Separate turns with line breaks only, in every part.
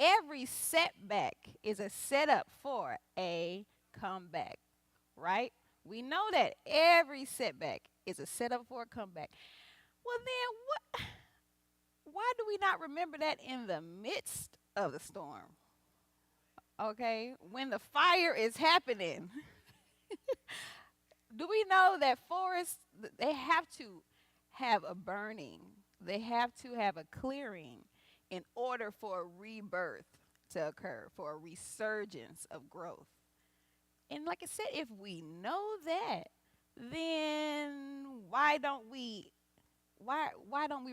every setback is a setup for a comeback, right? We know that every setback is a setup for a comeback. Well, then why do we not remember that in the midst of the storm? Okay? When the fire is happening, do we know that forests, they have to have a burning, they have to have a clearing in order for a rebirth to occur, for a resurgence of growth? And like I said, if we know that, then why don't we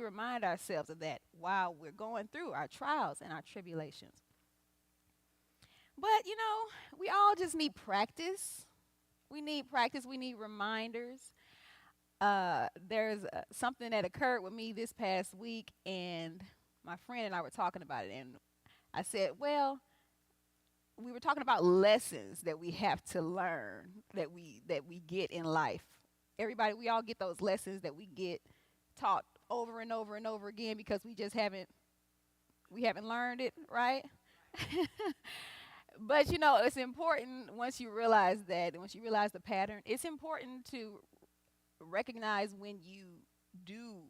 remind ourselves of that while we're going through our trials and our tribulations? But we all just need practice. We need practice. We need reminders. There's something that occurred with me this past week, and my friend and I were talking about it, and I said, well, we were talking about lessons that we have to learn, that we get in life. Everybody, we all get those lessons that we get taught over and over and over again because we haven't learned it, right? But it's important once you realize that, once you realize the pattern, it's important to recognize when you do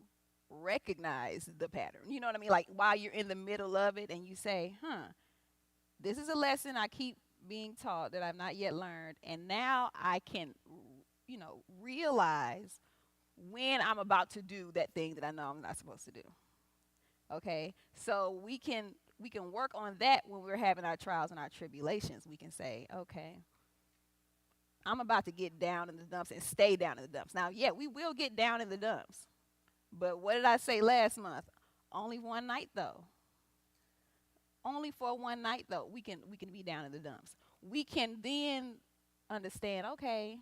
recognize the pattern. You know what I mean? Like while you're in the middle of it and you say, this is a lesson I keep being taught that I've not yet learned, and now I can, realize when I'm about to do that thing that I know I'm not supposed to do. Okay? So we can work on that when we're having our trials and our tribulations. We can say, okay, I'm about to get down in the dumps and stay down in the dumps. Now, yeah, we will get down in the dumps. But what did I say last month? Only one night though. Only for one night though. We can be down in the dumps. We can then understand, okay,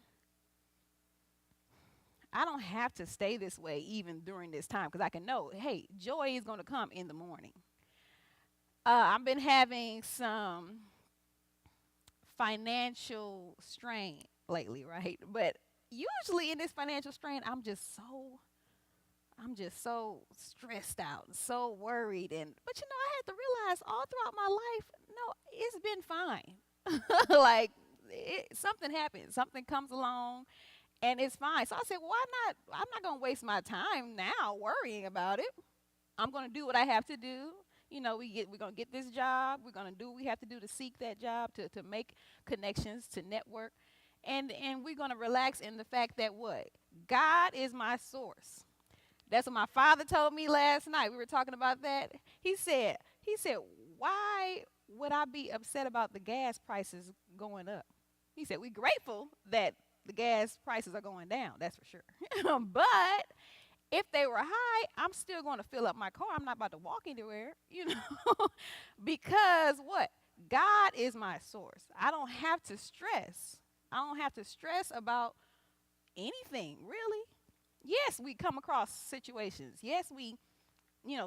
I don't have to stay this way even during this time because I can know, hey, joy is going to come in the morning. I've been having some financial strain lately, right? But usually in this financial strain, I'm just so stressed out and so worried. But I had to realize all throughout my life, no, it's been fine. Like something happens, something comes along, and it's fine. So I said, why not? I'm not gonna waste my time now worrying about it. I'm gonna do what I have to do. We're gonna get this job. We're gonna do what we have to do to seek that job, to make connections, to network, and we're gonna relax in the fact that what God is my source. That's what my father told me last night. We were talking about that. He said, why would I be upset about the gas prices going up? He said, we're grateful that the gas prices are going down. That's for sure. But if they were high, I'm still going to fill up my car. I'm not about to walk anywhere, because what? God is my source. I don't have to stress. I don't have to stress about anything, really. Yes, we come across situations. Yes,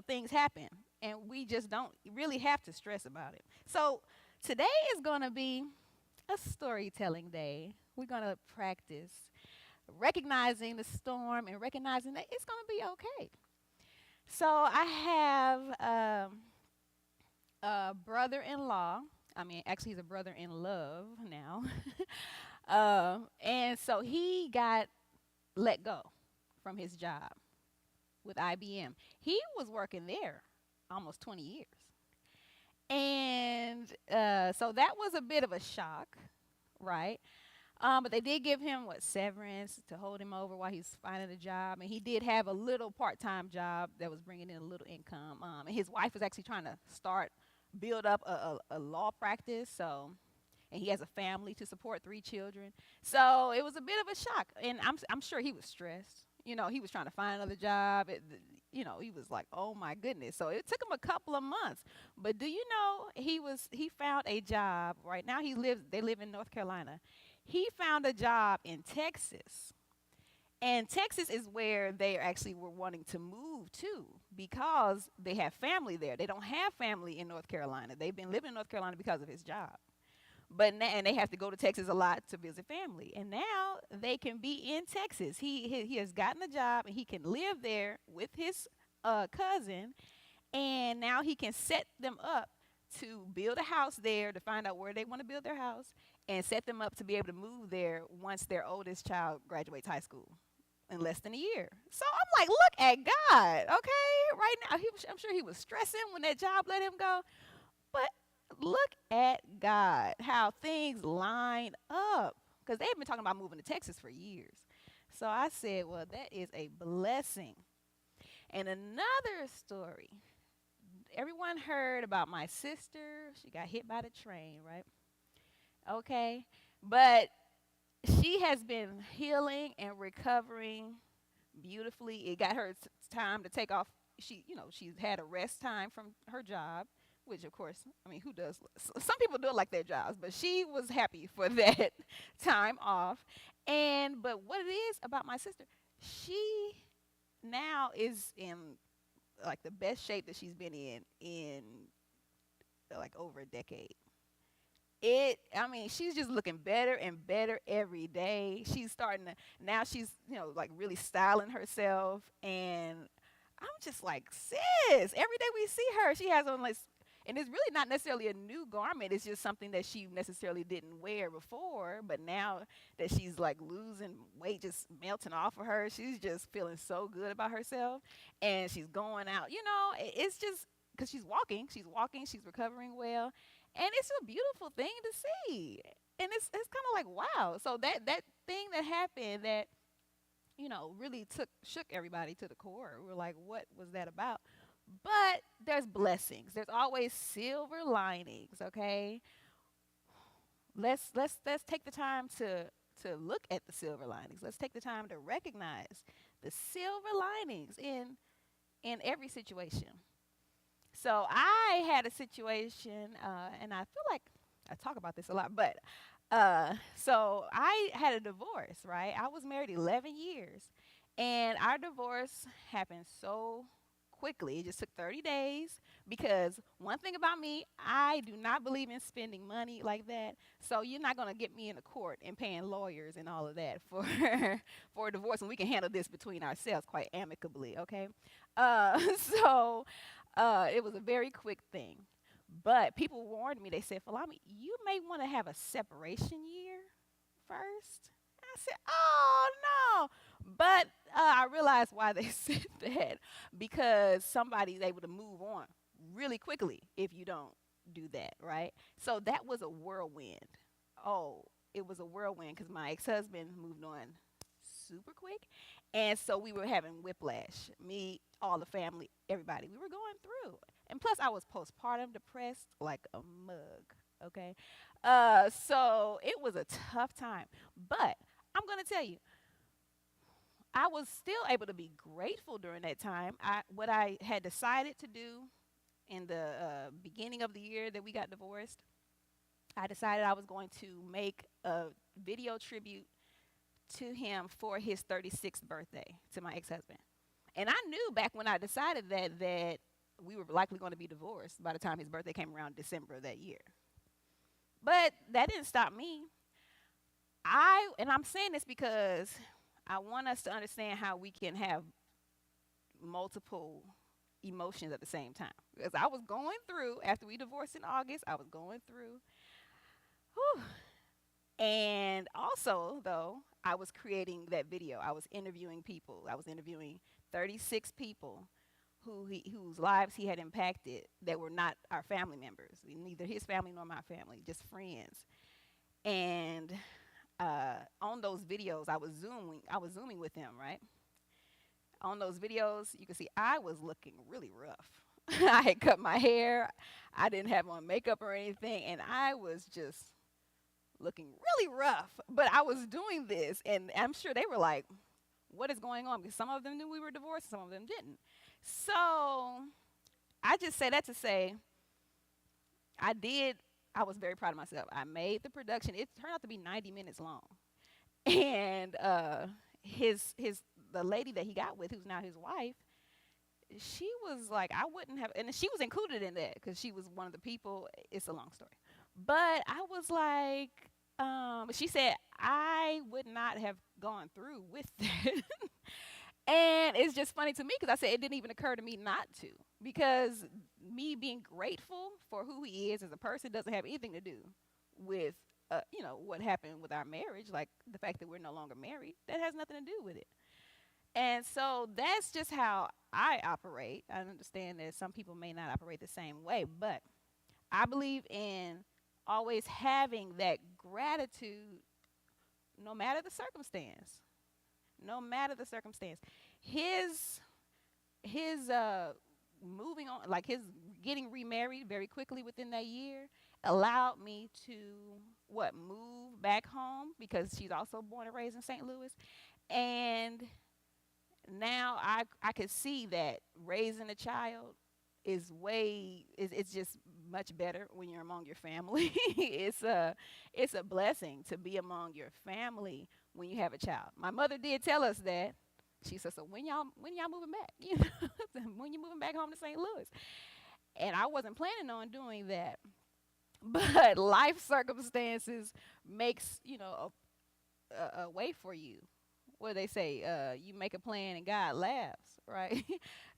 things happen, and we just don't really have to stress about it. So today is going to be a storytelling day. We're going to practice recognizing the storm and recognizing that it's going to be okay. So I have a brother-in-law. I mean, actually, he's a brother-in-love now. And so he got let go from his job with IBM. He was working there almost 20 years. And so that was a bit of a shock, right? But they did give him severance to hold him over while he's finding a job, and he did have a little part-time job that was bringing in a little income. And his wife was actually trying to build up a law practice. And he has a family to support 3 children. So it was a bit of a shock, and I'm sure he was stressed. He was trying to find another job. He was like, oh my goodness. So it took him a couple of months. But do you know he found a job right now? They live in North Carolina. He found a job in Texas. And Texas is where they actually were wanting to move to because they have family there. They don't have family in North Carolina. They've been living in North Carolina because of his job. And they have to go to Texas a lot to visit family. And now they can be in Texas. He has gotten a job, and he can live there with his cousin. And now he can set them up to build a house there, to find out where they want to build their house, and set them up to be able to move there once their oldest child graduates high school in less than a year. So I'm like, look at God, okay? Right now, I'm sure he was stressing when that job let him go, but look at God, how things line up. Because they've been talking about moving to Texas for years. So I said, well, that is a blessing. And another story. Everyone heard about my sister. She got hit by the train, right? Okay. But she has been healing and recovering beautifully. It got her time to take off. She's had a rest time from her job, which of course, I mean, who does? Some people do it like their jobs, but she was happy for that time off. But what it is about my sister, she now is in like the best shape that she's been in like over a decade. I mean, she's just looking better and better every day. She's starting to, now she's, like really styling herself. And I'm just like, sis, every day we see her, she has on like, and it's really not necessarily a new garment. It's just something that she necessarily didn't wear before. But now that she's like losing weight, just melting off of her, she's just feeling so good about herself. And she's going out, it's just because she's recovering well. And it's a beautiful thing to see. And it's kind of like, wow. So that thing that happened that, really shook everybody to the core. We're like, what was that about? But there's blessings. There's always silver linings, okay? Let's take the time to look at the silver linings. Let's take the time to recognize the silver linings in every situation. So I had a situation, and I feel like I talk about this a lot, but so I had a divorce, right? I was married 11 years, and our divorce happened so quickly. It just took 30 days because one thing about me, I do not believe in spending money like that. So you're not going to get me in a court and paying lawyers and all of that for for a divorce, and we can handle this between ourselves quite amicably, okay? So it was a very quick thing. But people warned me. They said, Folami, you may want to have a separation year first. I said, oh, no. But I realized why they said that. Because somebody's able to move on really quickly if you don't do that, right? So that was a whirlwind. Oh, it was a whirlwind because my ex-husband moved on super quick. And so we were having whiplash. Me, all the family, everybody. We were going through. And plus, I was postpartum depressed like a mug, okay? So it was a tough time. But I'm going to tell you, I was still able to be grateful during that time. What I had decided to do in the beginning of the year that we got divorced, I decided I was going to make a video tribute to him for his 36th birthday, to my ex-husband. And I knew back when I decided that we were likely going to be divorced by the time his birthday came around December of that year. But that didn't stop me. And I'm saying this because I want us to understand how we can have multiple emotions at the same time. Because I was going through, after we divorced in August, I was going through. Whew. And also, though, I was creating that video. I was interviewing people. I was interviewing 36 people whose lives he had impacted that were not our family members, neither his family nor my family, just friends. And on those videos, I was zooming with him, right? On those videos, you can see I was looking really rough. I had cut my hair. I didn't have on makeup or anything, and I was just looking really rough. But I was doing this, and I'm sure they were like, what is going on? Because some of them knew we were divorced, some of them didn't. So I just say that to say I was very proud of myself. I made the production. It turned out to be 90 minutes long. And the lady that he got with, who's now his wife, she was like, I wouldn't have, and she was included in that because she was one of the people. It's a long story. But I was like, she said, I would not have gone through with that. And it's just funny to me because I said it didn't even occur to me not to. because me being grateful for who he is as a person doesn't have anything to do with what happened with our marriage, like the fact that we're no longer married. That has nothing to do with it. And so that's just how I operate. I understand that some people may not operate the same way, but I believe in always having that gratitude no matter the circumstance. No matter the circumstance. His moving on, like his getting remarried very quickly within that year, allowed me to what move back home because she's also born and raised in St. Louis. And now I could see that raising a child it's just much better when you're among your family. It's a blessing to be among your family when you have a child. My mother did tell us that. She said, so when y'all moving back? When you moving back home to St. Louis? And I wasn't planning on doing that. But life circumstances makes, a way for you. What they say, you make a plan and God laughs, right?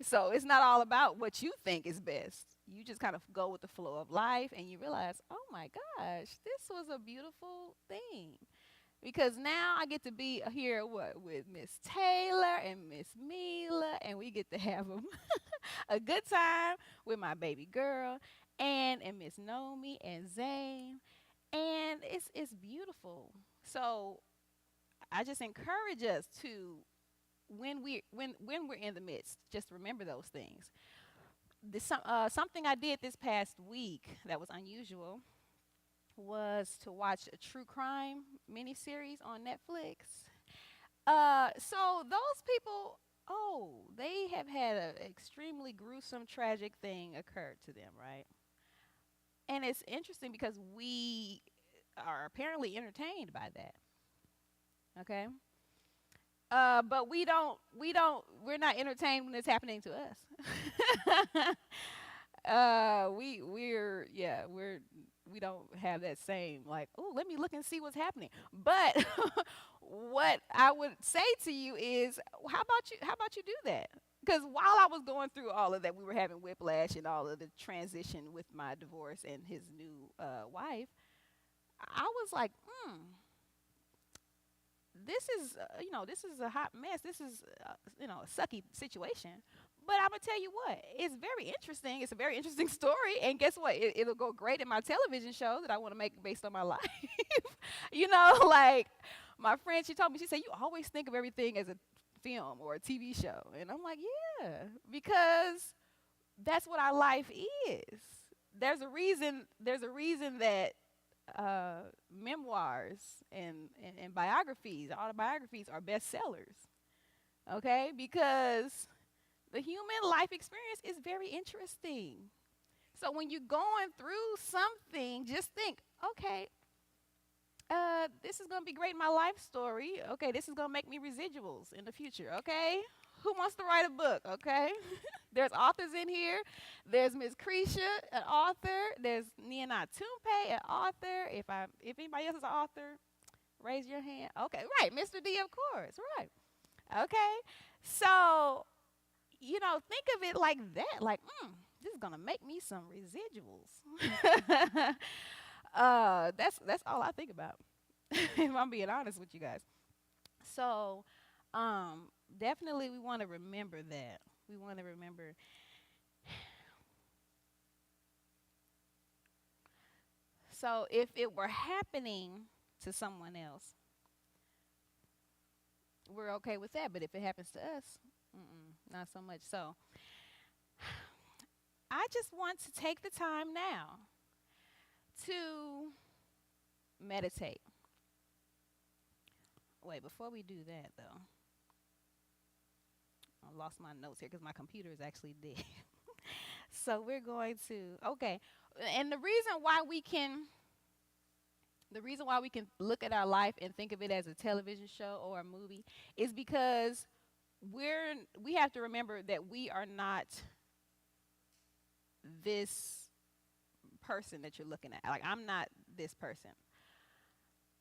So it's not all about what you think is best. You just kind of go with the flow of life and you realize, oh my gosh, this was a beautiful thing. Because now I get to be here with Miss Taylor and Miss Mila, and we get to have a good time with my baby girl and Miss Nomi and Zane, and it's beautiful. So I just encourage us to when we're in the midst, just remember those things. Something I did this past week that was unusual was to watch a true crime miniseries on Netflix. So those people, they have had an extremely gruesome, tragic thing occur to them, right? And it's interesting because we are apparently entertained by that. Okay. But we're not entertained when it's happening to us. We don't have that same like, oh, let me look and see what's happening. But what I would say to you is, how about you do that? Because while I was going through all of that, we were having whiplash and all of the transition with my divorce and his new wife. I was like, this is a hot mess. This is, a sucky situation. But I'm gonna tell you what, it's very interesting. It's a very interesting story, and guess what? It'll go great in my television show that I want to make based on my life. Like my friend, she told me, she said, "You always think of everything as a film or a TV show," and I'm like, "Yeah, because that's what our life is. There's a reason. There's a reason that memoirs and biographies, autobiographies, are bestsellers. Okay, because the human life experience is very interesting. So when you're going through something, just think, okay, this is gonna be great in my life story. Okay, this is gonna make me residuals in the future. Okay, who wants to write a book? Okay, there's authors in here. There's Miss Cretia, an author. There's Niana Tumpe, an author. If anybody else is an author, raise your hand. Okay, right, Mr. D, of course, right. Okay, so think of it like that. Like, this is gonna make me some residuals. That's all I think about. If I'm being honest with you guys. So, definitely we want to remember that. We want to remember. So, if it were happening to someone else, we're okay with that. But if it happens to us, not so much. So, I just want to take the time now to meditate. Wait, before we do that, though, I lost my notes here because my computer is actually dead. So we're going to okay, and the reason why we can look at our life and think of it as a television show or a movie is because we have to remember that we are not this person that you're looking at. Like, I'm not this person.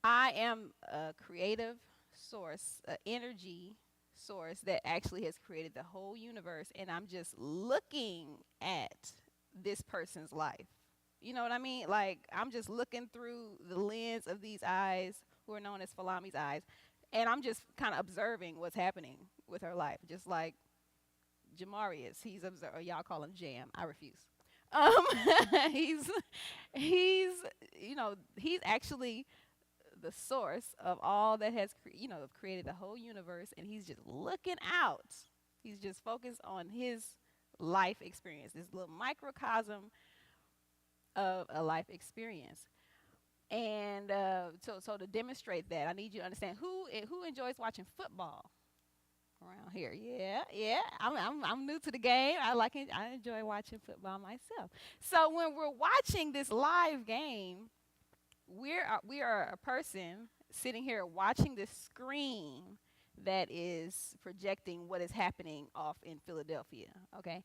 I am a creative source, an energy source that actually has created the whole universe, and I'm just looking at this person's life. You know what I mean? Like, I'm just looking through the lens of these eyes, who are known as Folami's eyes, and I'm just kind of observing what's happening with her life. Just like Jamarius, he's observed, or y'all call him Jam. I refuse. Um, he's he's he's actually the source of all that has created the whole universe, and he's just looking out. He's just focused on his life experience, this little microcosm of a life experience. And so to demonstrate that, I need you to understand who enjoys watching football around here. Yeah, yeah. I'm new to the game. I like it. I enjoy watching football myself. So when we're watching this live game, we are a person sitting here watching this screen that is projecting what is happening off in Philadelphia. Okay,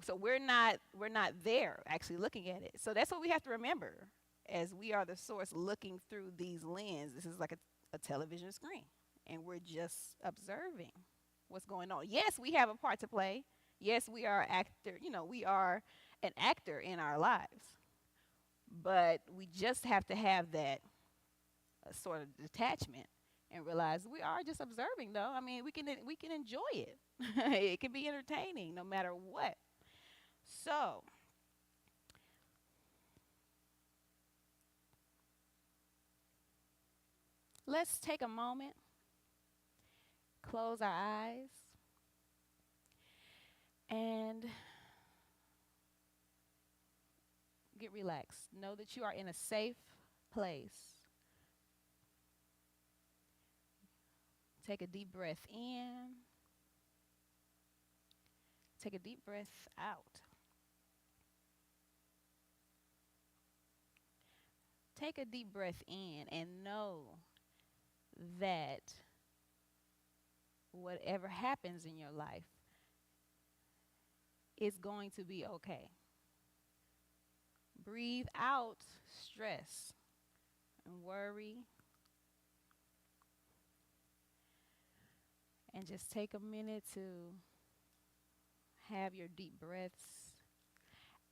so we're not there actually looking at it. So that's what we have to remember, as we are the source looking through these lenses. This is like a television screen, and we're just observing what's going on. Yes, we have a part to play. Yes, we are actor. We are an actor in our lives, but we just have to have that sort of detachment and realize we are just observing. Though, I mean, we can enjoy it. It can be entertaining no matter what. So let's take a moment, close our eyes, and get relaxed. Know that you are in a safe place. Take a deep breath in. Take a deep breath out. Take a deep breath in and know that whatever happens in your life is going to be okay. Breathe out stress and worry, and just take a minute to have your deep breaths.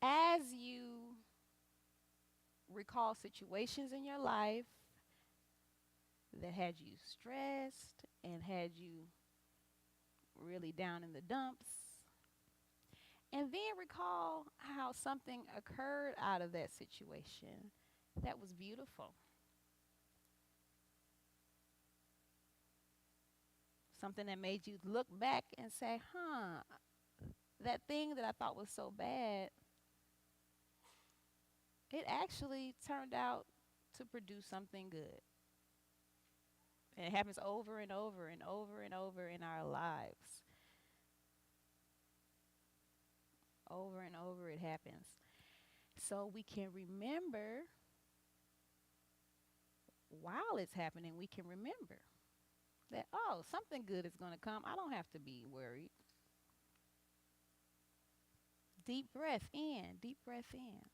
As you recall situations in your life that had you stressed and had you really down in the dumps, and then recall how something occurred out of that situation that was beautiful. Something that made you look back and say, that thing that I thought was so bad, it actually turned out to produce something good. And it happens over and over and over and over in our lives. Over and over it happens. So we can remember, while it's happening, we can remember that, oh, something good is going to come. I don't have to be worried. Deep breath in, deep breath in.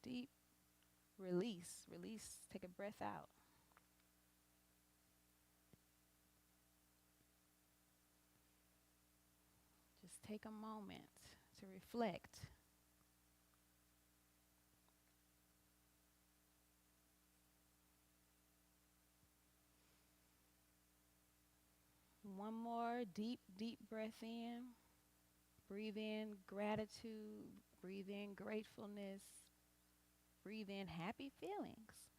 Deep release, release, take a breath out. Just take a moment to reflect. One more deep, deep breath in. Breathe in gratitude. Breathe in gratefulness. Breathe in happy feelings.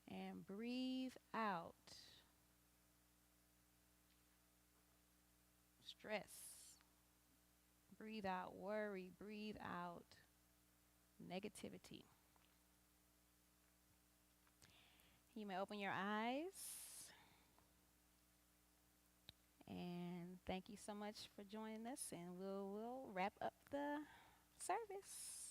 And breathe out stress. Breathe out worry. Breathe out negativity. You may open your eyes. And thank you so much for joining us, and we'll wrap up the service.